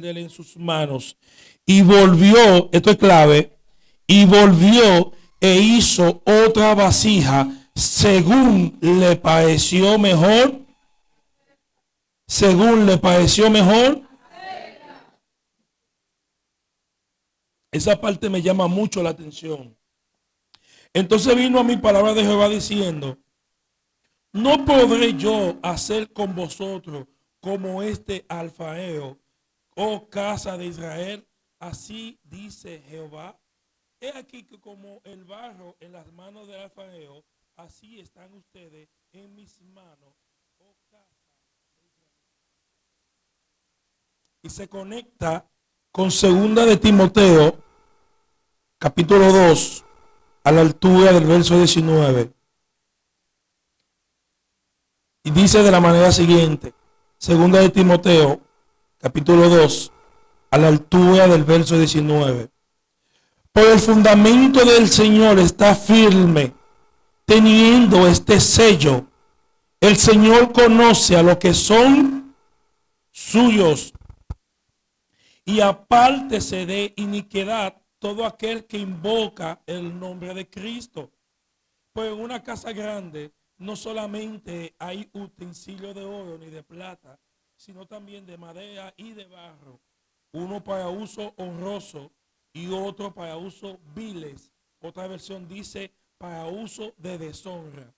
en sus manos y volvió, esto es clave, y volvió e hizo otra vasija según le pareció mejor, según le pareció mejor. Esa parte me llama mucho la atención. Entonces vino a mi palabra de Jehová diciendo: no podré yo hacer con vosotros como este alfarero, oh casa de Israel. Así dice Jehová. He aquí que como el barro en las manos del alfarero, así están ustedes en mis manos, oh casa de Israel. Y se conecta con segunda de Timoteo, capítulo 2, a la altura del verso 19. Y dice de la manera siguiente, segunda de Timoteo, capítulo 2, a la altura del verso 19. Por el fundamento del Señor está firme, teniendo este sello. El Señor conoce a los que son suyos. Y apártese de iniquidad todo aquel que invoca el nombre de Cristo. Pues en una casa grande no solamente hay utensilios de oro ni de plata, sino también de madera y de barro, uno para uso honroso y otro para uso viles. Otra versión dice para uso de deshonra.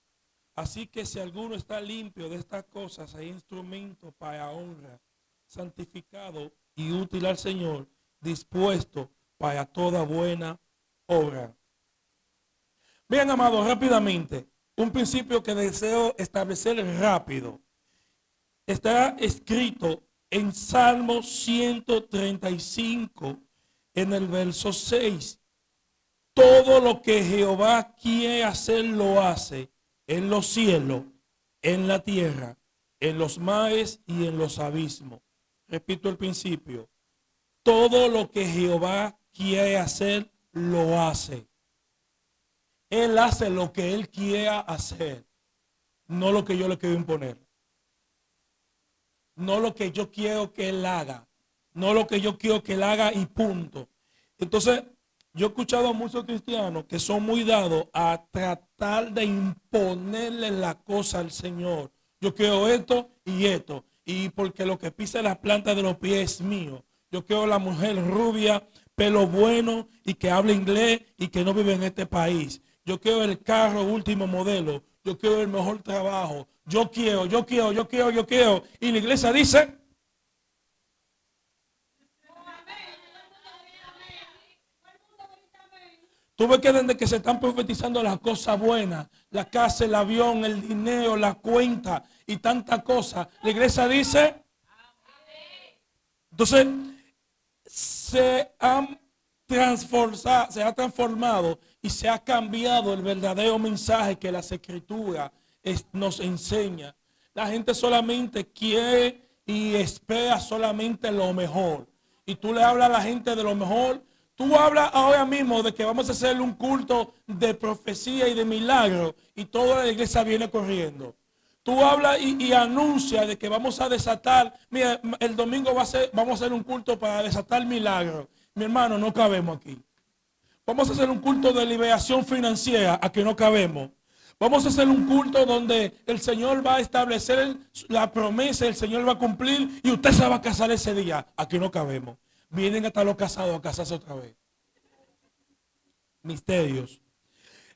Así que si alguno está limpio de estas cosas, hay instrumento para honra, santificado y útil al Señor, dispuesto para toda buena obra. Bien, amados, rápidamente, un principio que deseo establecer rápido. Está escrito en Salmo 135, en el verso 6. Todo lo que Jehová quiere hacer, lo hace en los cielos, en la tierra, en los mares y en los abismos. Repito el principio. Todo lo que Jehová quiere hacer, lo hace. Él hace lo que Él quiera hacer, no lo que yo le quiero imponer. No lo que yo quiero que Él haga, no lo que yo quiero que Él haga y punto. Entonces, yo he escuchado a muchos cristianos que son muy dados a tratar de imponerle la cosa al Señor. Yo quiero esto, y porque lo que pisa la planta de los pies es mío. Yo quiero la mujer rubia, pelo bueno y que hable inglés y que no vive en este país. Yo quiero el carro último modelo. Yo quiero el mejor trabajo. Yo quiero. Y la iglesia dice: tú ves que desde que se están profetizando las cosas buenas, la casa, el avión, el dinero, la cuenta y tantas cosas, la iglesia dice. Entonces, se ha transformado y se ha cambiado el verdadero mensaje que las escrituras nos enseña. La gente solamente quiere y espera solamente lo mejor. Y tú le hablas a la gente de lo mejor. Tú hablas ahora mismo de que vamos a hacer un culto de profecía y de milagro y toda la iglesia viene corriendo. Tú hablas y anuncias de que vamos a desatar. Mira, el domingo vamos a hacer un culto para desatar milagros. Mi hermano, no cabemos aquí. Vamos a hacer un culto de liberación financiera, aquí no cabemos. Vamos a hacer un culto donde el Señor va a establecer la promesa, el Señor va a cumplir y usted se va a casar ese día. Aquí no cabemos. Vienen hasta los casados a casarse otra vez. Misterios.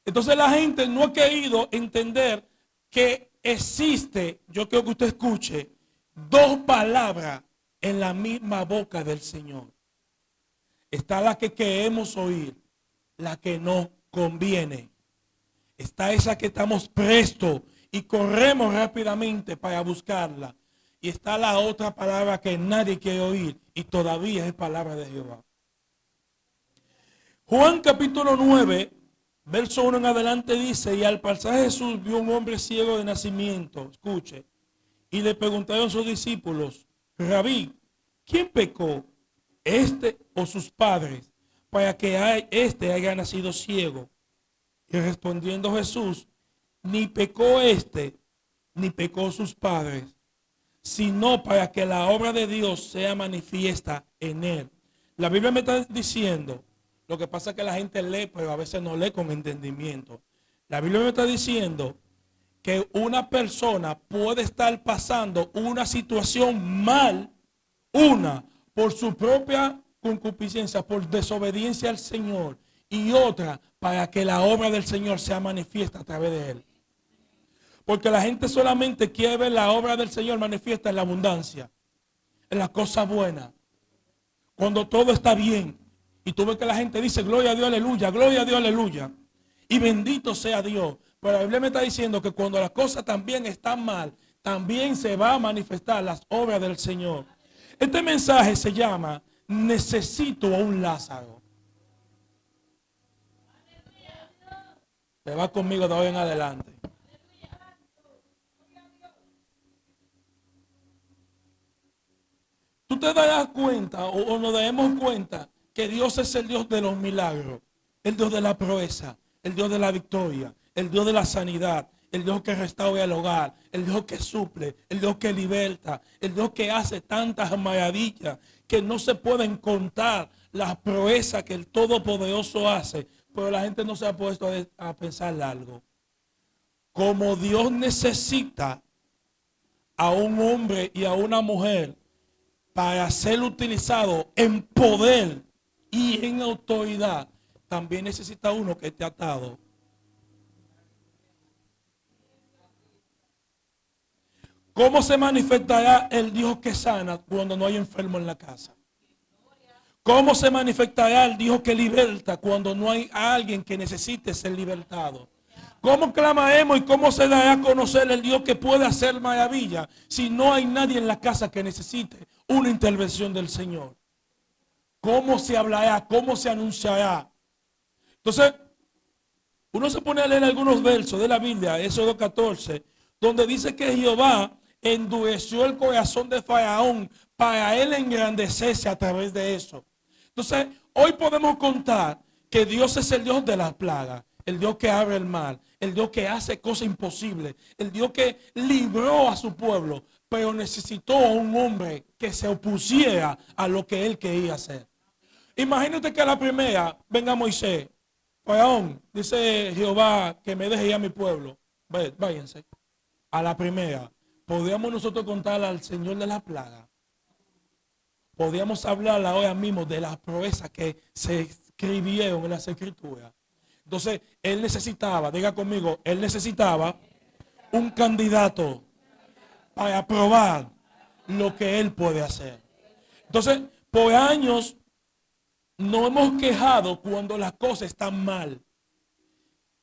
Entonces la gente no ha querido entender que existe, yo quiero que usted escuche, dos palabras en la misma boca del Señor. Está la que queremos oír, la que no conviene. Está esa que estamos prestos y corremos rápidamente para buscarla. Y está la otra palabra que nadie quiere oír y todavía es palabra de Jehová. Juan capítulo 9, verso 1 en adelante dice: y al pasar Jesús vio un hombre ciego de nacimiento, escuche, y le preguntaron a sus discípulos: Rabí, ¿quién pecó, este o sus padres, para que este haya nacido ciego? Y respondiendo Jesús: ni pecó este, ni pecó sus padres, sino para que la obra de Dios sea manifiesta en él. La Biblia me está diciendo, lo que pasa es que la gente lee, pero a veces no lee con entendimiento. La Biblia me está diciendo que una persona puede estar pasando una situación mal, una por su propia concupiscencia, por desobediencia al Señor, y otra para que la obra del Señor sea manifiesta a través de él. Porque la gente solamente quiere ver la obra del Señor manifiesta en la abundancia, en las cosas buenas, cuando todo está bien. Y tú ves que la gente dice gloria a Dios, aleluya, gloria a Dios, aleluya. Y bendito sea Dios. Pero la Biblia me está diciendo que cuando las cosas también están mal, también se va a manifestar las obras del Señor. Este mensaje se llama necesito a un Lázaro. Se va conmigo de hoy en adelante. Tú te darás cuenta o nos daremos cuenta que Dios es el Dios de los milagros, el Dios de la proeza, el Dios de la victoria, el Dios de la sanidad, el Dios que restaura el hogar, el Dios que suple, el Dios que liberta, el Dios que hace tantas maravillas que no se pueden contar las proezas que el Todopoderoso hace, pero la gente no se ha puesto a pensar algo. Como Dios necesita a un hombre y a una mujer para ser utilizado en poder y en autoridad, también necesita uno que esté atado. ¿Cómo se manifestará el Dios que sana cuando no hay enfermo en la casa? ¿Cómo se manifestará el Dios que liberta cuando no hay alguien que necesite ser libertado? ¿Cómo clamaremos y cómo se dará a conocer el Dios que puede hacer maravilla si no hay nadie en la casa que necesite una intervención del Señor? ¿Cómo se hablará? ¿Cómo se anunciará? Entonces, uno se pone a leer algunos versos de la Biblia, Éxodo 14, donde dice que Jehová endureció el corazón de Faraón para él engrandecerse a través de eso. Entonces, hoy podemos contar que Dios es el Dios de las plagas, el Dios que abre el mar, el Dios que hace cosas imposibles, el Dios que libró a su pueblo, pero necesitó a un hombre que se opusiera a lo que él quería hacer. Imagínate que a la primera venga Moisés, Faraón, dice Jehová que me deje ir a mi pueblo. Váyanse. A la primera, ¿podríamos nosotros contarle al Señor de la plaga? Podríamos hablar ahora mismo de las proezas que se escribieron en las escrituras. Entonces, él necesitaba, diga conmigo, él necesitaba un candidato para probar lo que él puede hacer. Entonces, por años nos hemos quejado cuando las cosas están mal.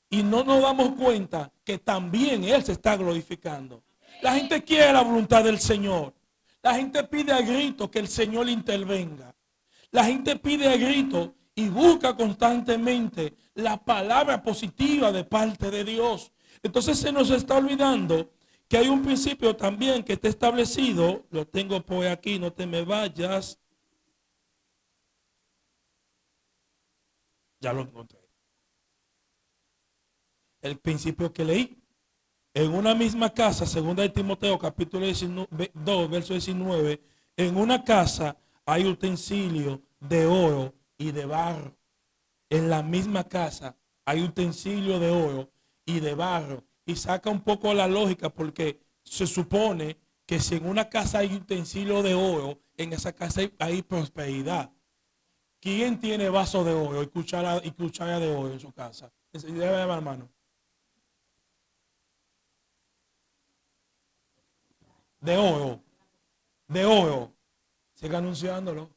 Y no nos damos cuenta que también él se está glorificando. La gente quiere la voluntad del Señor. La gente pide a grito que el Señor intervenga. La gente pide a grito y busca constantemente la palabra positiva de parte de Dios. Entonces se nos está olvidando que hay un principio también que está establecido. Lo tengo por aquí, no te me vayas. Ya lo encontré. El principio que leí. En una misma casa, segunda de Timoteo, capítulo 2, verso 19, en una casa hay utensilios de oro y de barro. En la misma casa hay utensilios de oro y de barro. Y saca un poco la lógica porque se supone que si en una casa hay utensilios de oro, en esa casa hay prosperidad. ¿Quién tiene vaso de oro y cuchara de oro en su casa? Hermano. De oro, de oro. Siga anunciándolo.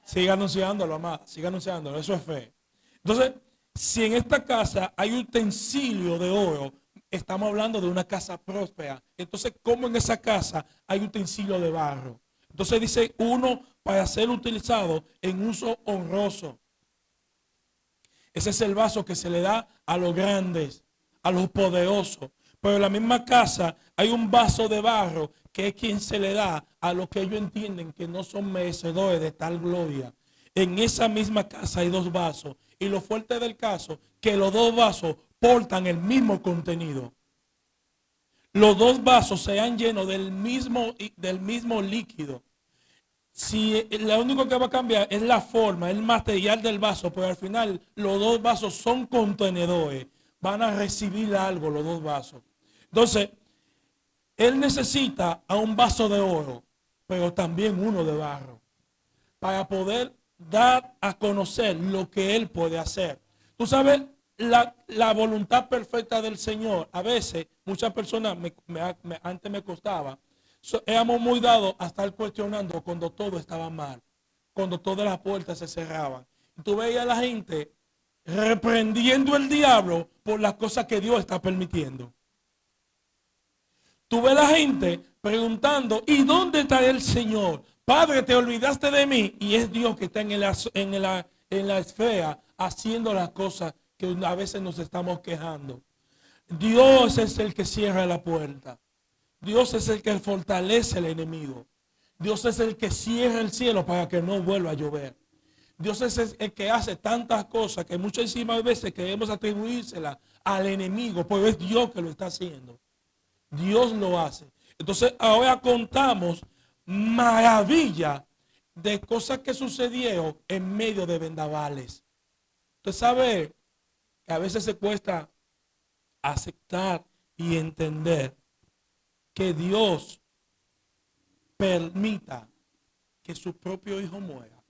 Siga anunciándolo, amada. Siga anunciándolo. Eso es fe. Entonces, si en esta casa hay utensilio de oro, estamos hablando de una casa próspera. Entonces, ¿cómo en esa casa hay utensilio de barro? Entonces dice uno para ser utilizado en uso honroso. Ese es el vaso que se le da a los grandes, a los poderosos. Pero en la misma casa hay un vaso de barro que es quien se le da a los que ellos entienden que no son merecedores de tal gloria. En esa misma casa hay dos vasos. Y lo fuerte del caso, que los dos vasos portan el mismo contenido. los dos vasos sean llenos del mismo líquido. Si lo único que va a cambiar es la forma, el material del vaso, pero al final los dos vasos son contenedores, van a recibir algo los dos vasos. Entonces, él necesita a un vaso de oro, pero también uno de barro, para poder dar a conocer lo que él puede hacer. Tú sabes, la voluntad perfecta del Señor, a veces muchas personas antes me costaba, éramos muy dados a estar cuestionando cuando todo estaba mal, cuando todas las puertas se cerraban. Tú veías a la gente reprendiendo al diablo por las cosas que Dios está permitiendo. Tú ves a la gente preguntando, ¿y dónde está el Señor? Padre, te olvidaste de mí. Y es Dios que está en la esfera haciendo las cosas que a veces nos estamos quejando. Dios es el que cierra la puerta. Dios es el que fortalece al enemigo. Dios es el que cierra el cielo para que no vuelva a llover. Dios es el que hace tantas cosas que muchísimas veces queremos atribuírselas al enemigo, pero es Dios que lo está haciendo. Dios lo hace. Entonces ahora contamos maravilla de cosas que sucedieron en medio de vendavales. Usted sabe que a veces se cuesta aceptar y entender que Dios permita que su propio hijo muera.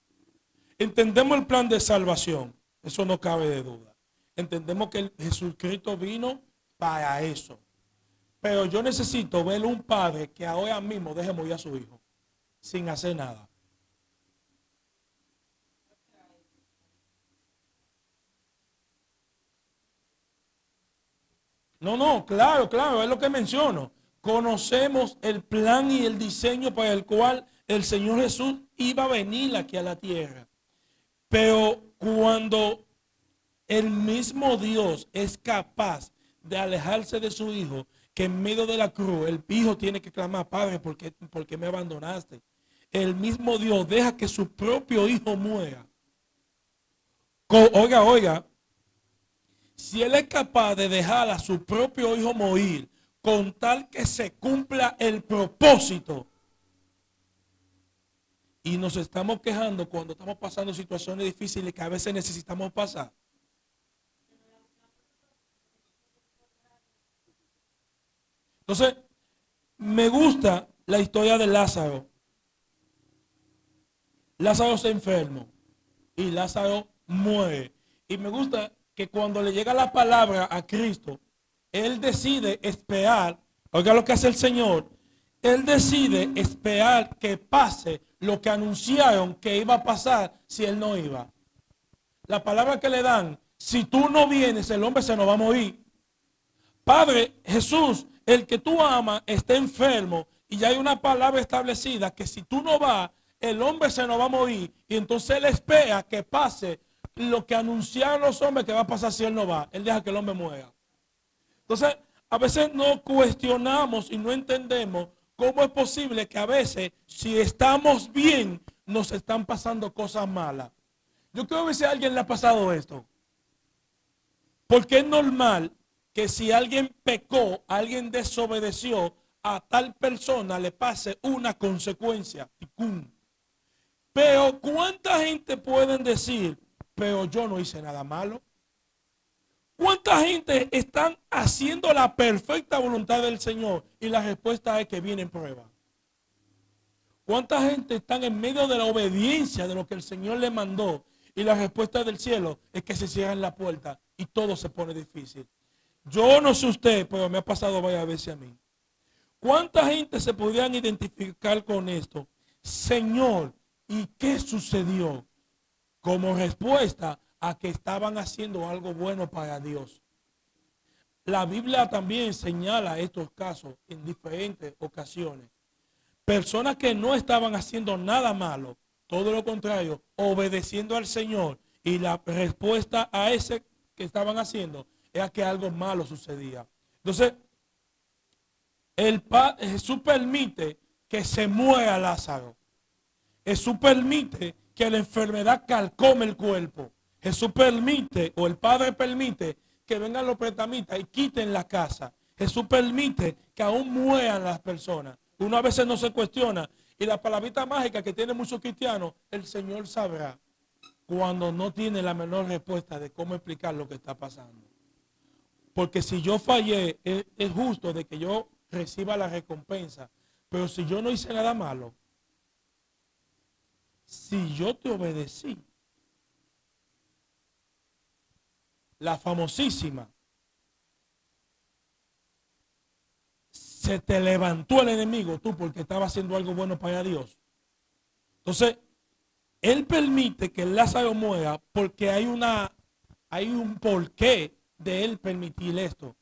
Entendemos el plan de salvación, eso no cabe de duda. Entendemos que Jesucristo vino para eso. Pero yo necesito ver un padre que ahora mismo deje morir a su hijo sin hacer nada. No, claro, es lo que menciono. Conocemos el plan y el diseño para el cual el Señor Jesús iba a venir aquí a la tierra. Pero cuando el mismo Dios es capaz de alejarse de su hijo, que en medio de la cruz el hijo tiene que clamar, Padre, ¿por qué me abandonaste? El mismo Dios deja que su propio hijo muera. Oiga, si él es capaz de dejar a su propio hijo morir con tal que se cumpla el propósito, y nos estamos quejando cuando estamos pasando situaciones difíciles que a veces necesitamos pasar. Entonces, me gusta la historia de Lázaro. Lázaro se enfermó y Lázaro muere. Y me gusta que cuando le llega la palabra a Cristo, él decide esperar. Oiga lo que hace el Señor. Él decide esperar que pase lo que anunciaron que iba a pasar si él no iba. La palabra que le dan, si tú no vienes, el hombre se nos va a morir. Padre, Jesús, el que tú amas está enfermo y ya hay una palabra establecida que si tú no vas, el hombre se nos va a morir. Y entonces él espera que pase lo que anunciaron los hombres que va a pasar si él no va. Él deja que el hombre muera. Entonces, a veces no cuestionamos y no entendemos cómo es posible que a veces, si estamos bien, nos están pasando cosas malas. Yo quiero ver si a alguien le ha pasado esto. Porque es normal que si alguien pecó, alguien desobedeció, a tal persona le pase una consecuencia. Pero ¿cuánta gente pueden decir, pero yo no hice nada malo? ¿Cuánta gente están haciendo la perfecta voluntad del Señor? Y la respuesta es que viene en prueba. ¿Cuánta gente están en medio de la obediencia de lo que el Señor le mandó? Y la respuesta del cielo es que se cierran la puerta y todo se pone difícil. Yo no sé usted, pero me ha pasado varias veces a mí. ¿Cuánta gente se podrían identificar con esto? Señor, ¿y qué sucedió? Como respuesta a que estaban haciendo algo bueno para Dios. La Biblia también señala estos casos en diferentes ocasiones. Personas que no estaban haciendo nada malo, todo lo contrario, obedeciendo al Señor. Y la respuesta a ese que estaban haciendo era que algo malo sucedía. Entonces, Jesús permite que se muera Lázaro. Jesús permite que la enfermedad calcome el cuerpo. Jesús permite, o el Padre permite, que vengan los pretamitas y quiten la casa. Jesús permite que aún mueran las personas. Uno a veces no se cuestiona. Y la palabrita mágica que tienen muchos cristianos, el Señor sabrá cuando no tiene la menor respuesta de cómo explicar lo que está pasando. Porque si yo fallé, es justo de que yo reciba la recompensa. Pero si yo no hice nada malo, si yo te obedecí, la famosísima, se te levantó el enemigo tú porque estaba haciendo algo bueno para Dios. Entonces, Él permite que Lázaro muera porque hay un porqué de Él permitir esto.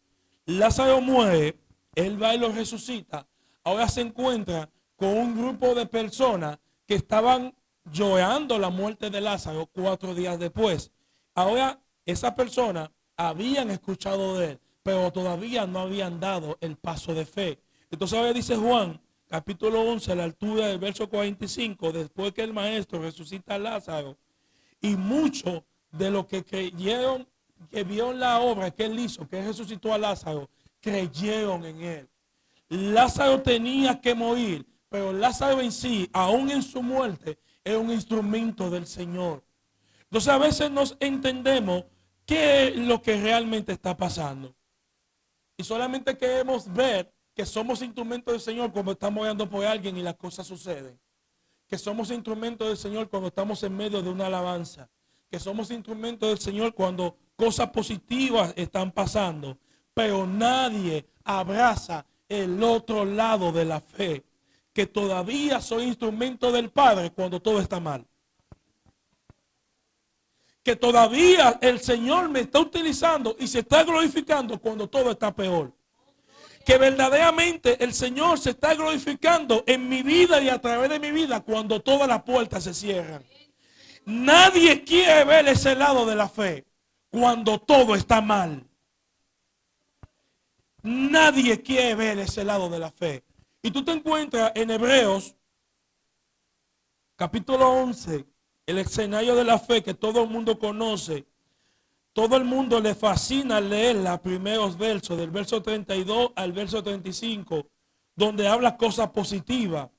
Lázaro muere, Él va y lo resucita. Ahora se encuentra con un grupo de personas que estaban llorando la muerte de Lázaro 4 días después. Ahora esas personas habían escuchado de Él, pero todavía no habían dado el paso de fe. Entonces ahora dice Juan, capítulo 11, a la altura del verso 45, después que el maestro resucita a Lázaro, y muchos de los que creyeron, que vieron la obra que él hizo, que él resucitó a Lázaro, creyeron en él. Lázaro tenía que morir, pero Lázaro en sí, aún en su muerte, es un instrumento del Señor. Entonces a veces nos entendemos qué es lo que realmente está pasando. Y solamente queremos ver que somos instrumentos del Señor cuando estamos orando por alguien y las cosas suceden. Que somos instrumentos del Señor cuando estamos en medio de una alabanza. Que somos instrumentos del Señor cuando cosas positivas están pasando. Pero nadie abraza el otro lado de la fe. Que todavía soy instrumento del Padre cuando todo está mal. Que todavía el Señor me está utilizando y se está glorificando cuando todo está peor. Que verdaderamente el Señor se está glorificando en mi vida y a través de mi vida cuando todas las puertas se cierran. Nadie quiere ver ese lado de la fe cuando todo está mal. Nadie quiere ver ese lado de la fe. Y tú te encuentras en Hebreos, capítulo 11, el escenario de la fe que todo el mundo conoce. Todo el mundo le fascina leer los primeros versos, del verso 32 al verso 35, donde habla cosas positivas.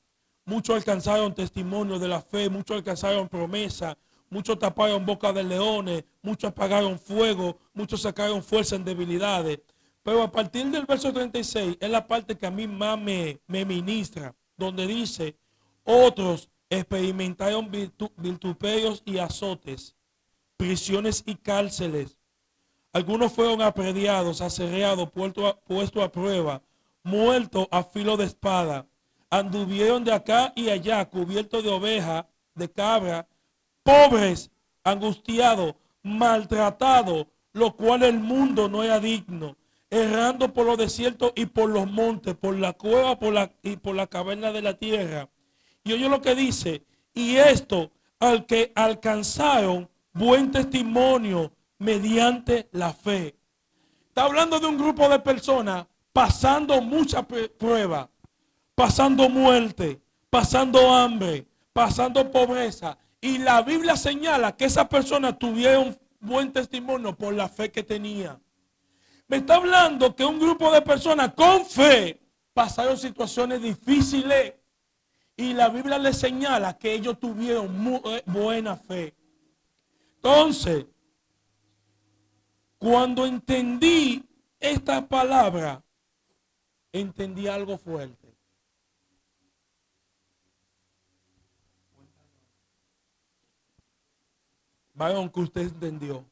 Muchos alcanzaron testimonio de la fe, muchos alcanzaron promesa, muchos taparon boca de leones, muchos apagaron fuego, muchos sacaron fuerza en debilidades. Pero a partir del verso 36 es la parte que a mí más me ministra, donde dice, otros experimentaron vituperios y azotes, prisiones y cárceles. Algunos fueron aprediados, aserreados, puestos a prueba, muertos a filo de espada. Anduvieron de acá y allá, cubiertos de oveja, de cabra, pobres, angustiados, maltratados, lo cual el mundo no era digno, errando por los desiertos y por los montes, por la cueva y por la caverna de la tierra. Y oye lo que dice, y esto al que alcanzaron buen testimonio mediante la fe. Está hablando de un grupo de personas pasando mucha prueba, pasando muerte, pasando hambre, pasando pobreza. Y la Biblia señala que esas personas tuvieron buen testimonio por la fe que tenían. Me está hablando que un grupo de personas con fe pasaron situaciones difíciles. Y la Biblia les señala que ellos tuvieron buena fe. Entonces, cuando entendí esta palabra, entendí algo fuerte. Varón, que usted entendió.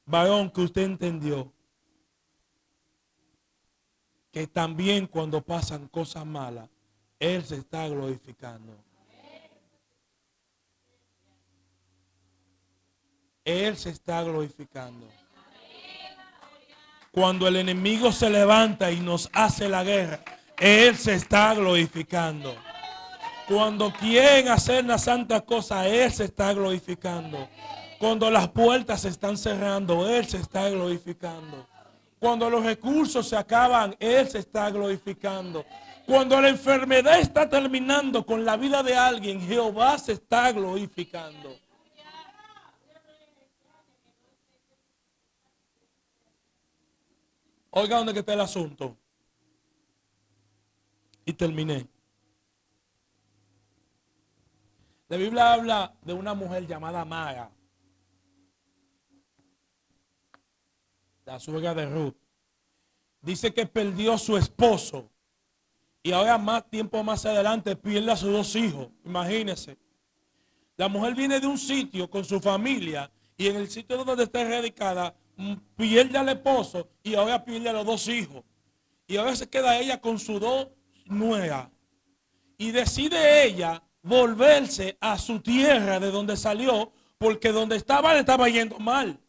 Varón, que usted entendió. Que también cuando pasan cosas malas, Él se está glorificando. Él se está glorificando. Cuando el enemigo se levanta y nos hace la guerra, Él se está glorificando. Cuando quieren hacer las santas cosas, Él se está glorificando. Cuando las puertas se están cerrando, Él se está glorificando. Cuando los recursos se acaban, Él se está glorificando. Cuando la enfermedad está terminando con la vida de alguien, Jehová se está glorificando. Oiga dónde que está el asunto. Y terminé. La Biblia habla de una mujer llamada Mara, la suegra de Ruth. Dice que perdió a su esposo y ahora más tiempo más adelante pierde a sus dos hijos. Imagínense. La mujer viene de un sitio con su familia y en el sitio donde está radicada pierde al esposo y ahora pierde a los dos hijos. Y ahora se queda ella con sus dos nueras. Y decide ella volverse a su tierra de donde salió, porque donde estaba le estaba yendo mal.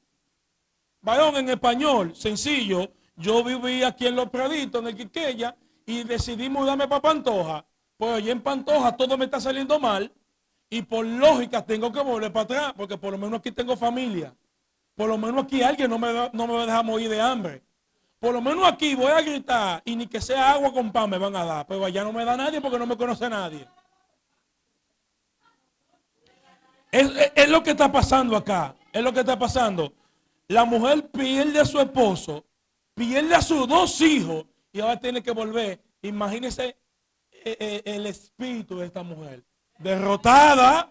Varón, en español, sencillo, yo viví aquí en Los Praditos, en el Quiqueya, y decidí mudarme para Pantoja. Pues allí en Pantoja todo me está saliendo mal, y por lógica tengo que volver para atrás, porque por lo menos aquí tengo familia. Por lo menos aquí alguien no me va a dejar morir de hambre. Por lo menos aquí voy a gritar y ni que sea agua con pan me van a dar. Pero allá no me da nadie porque no me conoce nadie. Es lo que está pasando acá. Es lo que está pasando. La mujer pierde a su esposo, pierde a sus dos hijos y ahora tiene que volver. Imagínense el espíritu de esta mujer. Derrotada.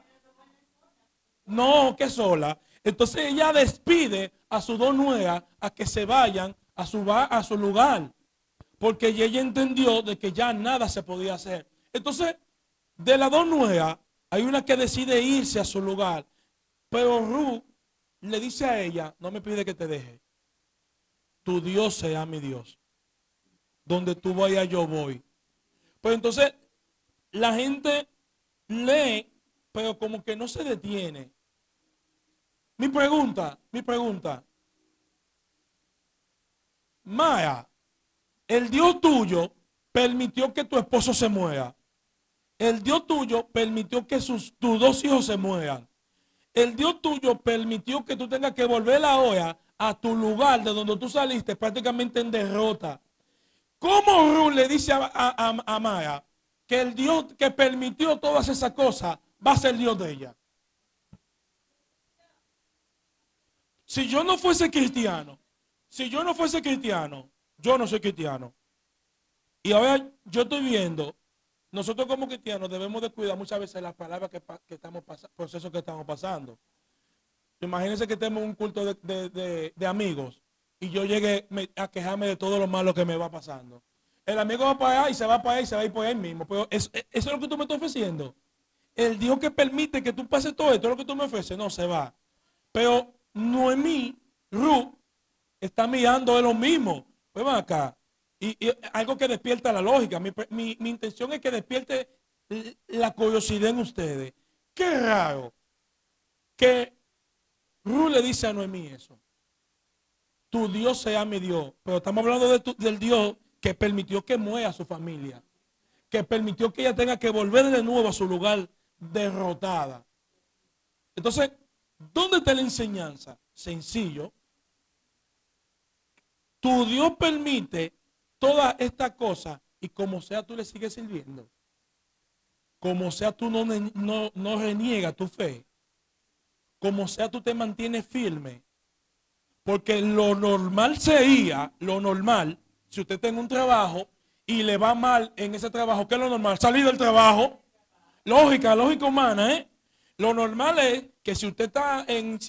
No, que sola. Entonces ella despide a sus dos nueras a que se vayan a su lugar. Porque ella entendió de que ya nada se podía hacer. Entonces, de las dos nueras, hay una que decide irse a su lugar. Pero Ruth le dice a ella, no me pide que te deje. Tu Dios sea mi Dios. Donde tú vayas yo voy. Pues entonces, la gente lee, pero como que no se detiene. Mi pregunta. Maya, el Dios tuyo permitió que tu esposo se muera. El Dios tuyo permitió que tus dos hijos se mueran. El Dios tuyo permitió que tú tengas que volver ahora a tu lugar de donde tú saliste prácticamente en derrota. ¿Cómo Ruth le dice a Maya que el Dios que permitió todas esas cosas va a ser Dios de ella? Si yo no fuese cristiano, yo no soy cristiano. Y ahora yo estoy viendo, nosotros como cristianos debemos de cuidar muchas veces las palabras que estamos pasando, procesos que estamos pasando. Imagínense que tenemos un culto de amigos y yo llegué a quejarme de todo lo malo que me va pasando. El amigo va para allá y se va para allá y se va a ir por ahí mismo. Pero eso es lo que tú me estás ofreciendo. El Dios que permite que tú pases todo esto, lo que tú me ofreces, no se va. Pero Noemí, Ruth, está mirando de lo mismo. Pues van acá. Y algo que despierta la lógica. Mi intención es que despierte la curiosidad en ustedes. Qué raro que Ruth le dice a Noemí eso. Tu Dios sea mi Dios. Pero estamos hablando del Dios que permitió que muera a su familia. Que permitió que ella tenga que volver de nuevo a su lugar derrotada. Entonces, ¿dónde está la enseñanza? Sencillo. Tu Dios permite todas estas cosas y como sea tú le sigues sirviendo. Como sea tú no reniegas tu fe. Como sea tú te mantienes firme. Porque lo normal sería, si usted tiene un trabajo y le va mal en ese trabajo, ¿qué es lo normal? Salir del trabajo. Lógica humana, ¿eh? Lo normal es que si usted está en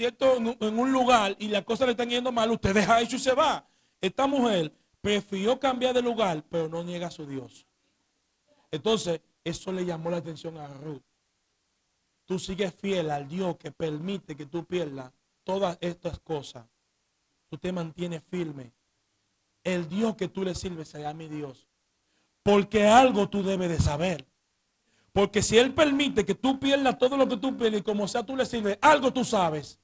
un lugar y las cosas le están yendo mal, usted deja eso y se va. Esta mujer prefirió cambiar de lugar, pero no niega a su Dios. Entonces, eso le llamó la atención a Ruth. Tú sigues fiel al Dios que permite que tú pierdas todas estas cosas. Tú te mantienes firme. El Dios que tú le sirves será mi Dios. Porque algo tú debes de saber. Porque si Él permite que tú pierdas todo lo que tú pierdes y como sea tú le sirves, algo tú sabes.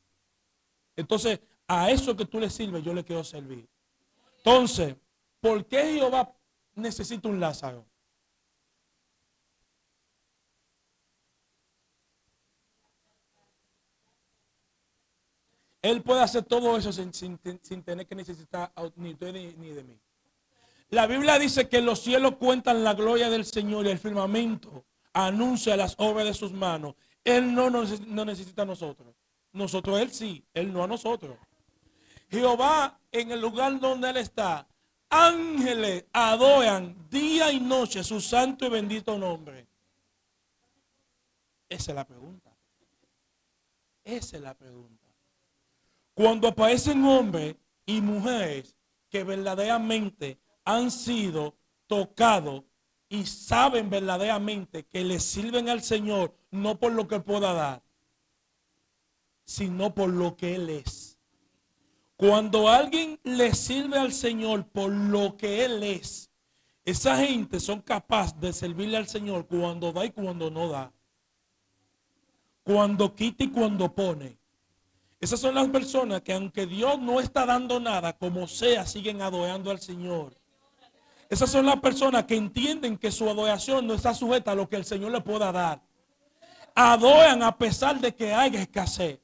Entonces, a eso que tú le sirves, yo le quiero servir. Entonces, ¿por qué Jehová necesita un Lázaro? Él puede hacer todo eso sin tener que necesitar ni usted ni de mí. La Biblia dice que los cielos cuentan la gloria del Señor y el firmamento anuncia las obras de sus manos. Él no necesita a nosotros. Nosotros Él sí, Él no a nosotros. Jehová en el lugar donde Él está ángeles adoran día y noche su santo y bendito nombre. Esa es la pregunta. Esa es la pregunta. Cuando aparecen hombres y mujeres que verdaderamente han sido tocados y saben verdaderamente que le sirven al Señor no por lo que pueda dar, sino por lo que Él es. Cuando alguien le sirve al Señor por lo que Él es, esa gente son capaces de servirle al Señor cuando da y cuando no da, cuando quita y cuando pone. Esas son las personas que aunque Dios no está dando nada, como sea, siguen adorando al Señor. Esas son las personas que entienden que su adoración no está sujeta a lo que el Señor le pueda dar. Adoran a pesar de que haya escasez.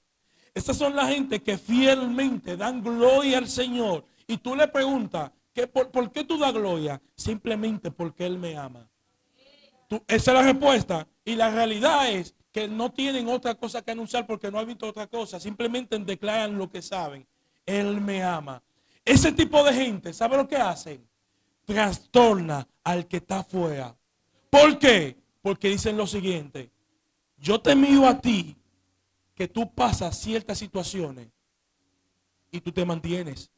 Esas son la gente que fielmente dan gloria al Señor. Y tú le preguntas, ¿por qué tú das gloria? Simplemente porque Él me ama. Esa es la respuesta. Y la realidad es que no tienen otra cosa que anunciar porque no han visto otra cosa. Simplemente declaran lo que saben. Él me ama. Ese tipo de gente, ¿sabe lo que hacen? Trastorna al que está afuera. ¿Por qué? Porque dicen lo siguiente. Yo te miro a ti que tú pasas ciertas situaciones y tú te mantienes.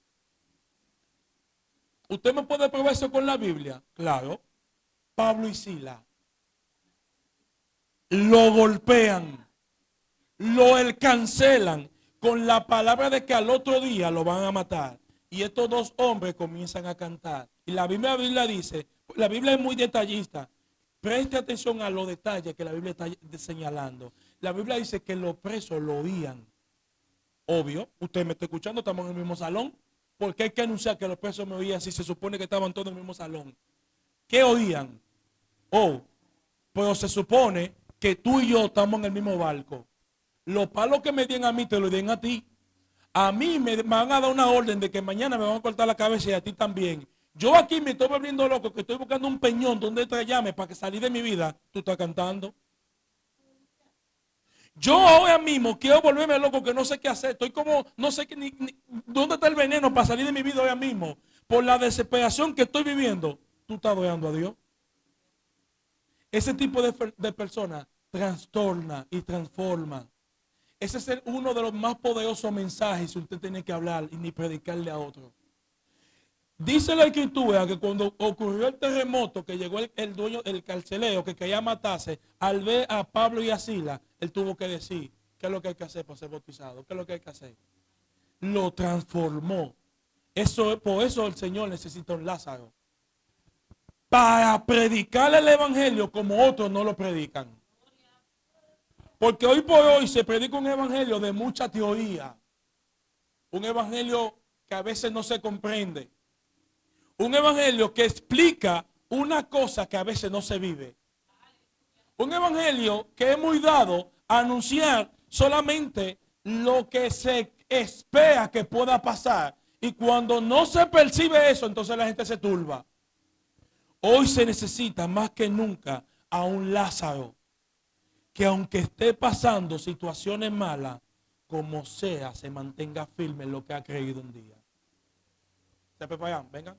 ¿Usted me puede probar eso con la Biblia? Claro. Pablo y Sila lo golpean, lo cancelan con la palabra de que al otro día lo van a matar. Y estos dos hombres comienzan a cantar. Y la Biblia dice, la Biblia es muy detallista. Preste atención a los detalles que la Biblia está señalando. La Biblia dice que los presos lo oían. Obvio, usted me está escuchando, estamos en el mismo salón. ¿Por qué hay que anunciar que los presos me oían si se supone que estaban todos en el mismo salón? ¿Qué oían? Oh, pero se supone que tú y yo estamos en el mismo barco. Los palos que me den a mí te los den a ti. A mí me van a dar una orden de que mañana me van a cortar la cabeza y a ti también. Yo aquí me estoy volviendo loco, que estoy buscando un peñón donde te llame para que salí de mi vida. Tú estás cantando. Yo ahora mismo quiero volverme loco que no sé qué hacer. Estoy como, no sé ni dónde está el veneno para salir de mi vida ahora mismo. Por la desesperación que estoy viviendo. Tú estás adorando a Dios. Ese tipo de personas trastorna y transforma. Ese es uno de los más poderosos mensajes que usted tiene que hablar y ni predicarle a otro. Dice la escritura que cuando ocurrió el terremoto, que llegó el dueño, el carcelero que quería matarse, al ver a Pablo y a Sila, él tuvo que decir, ¿qué es lo que hay que hacer para ser bautizado? ¿Qué es lo que hay que hacer? Lo transformó. Por eso el Señor necesita un Lázaro. Para predicar el evangelio como otros no lo predican. Porque hoy por hoy se predica un evangelio de mucha teoría. Un evangelio que a veces no se comprende. Un evangelio que explica una cosa que a veces no se vive. Un evangelio que es muy dado a anunciar solamente lo que se espera que pueda pasar. Y cuando no se percibe eso, entonces la gente se turba. Hoy se necesita más que nunca a un Lázaro que aunque esté pasando situaciones malas, como sea, se mantenga firme en lo que ha creído un día. ¿Se preparan? Vengan.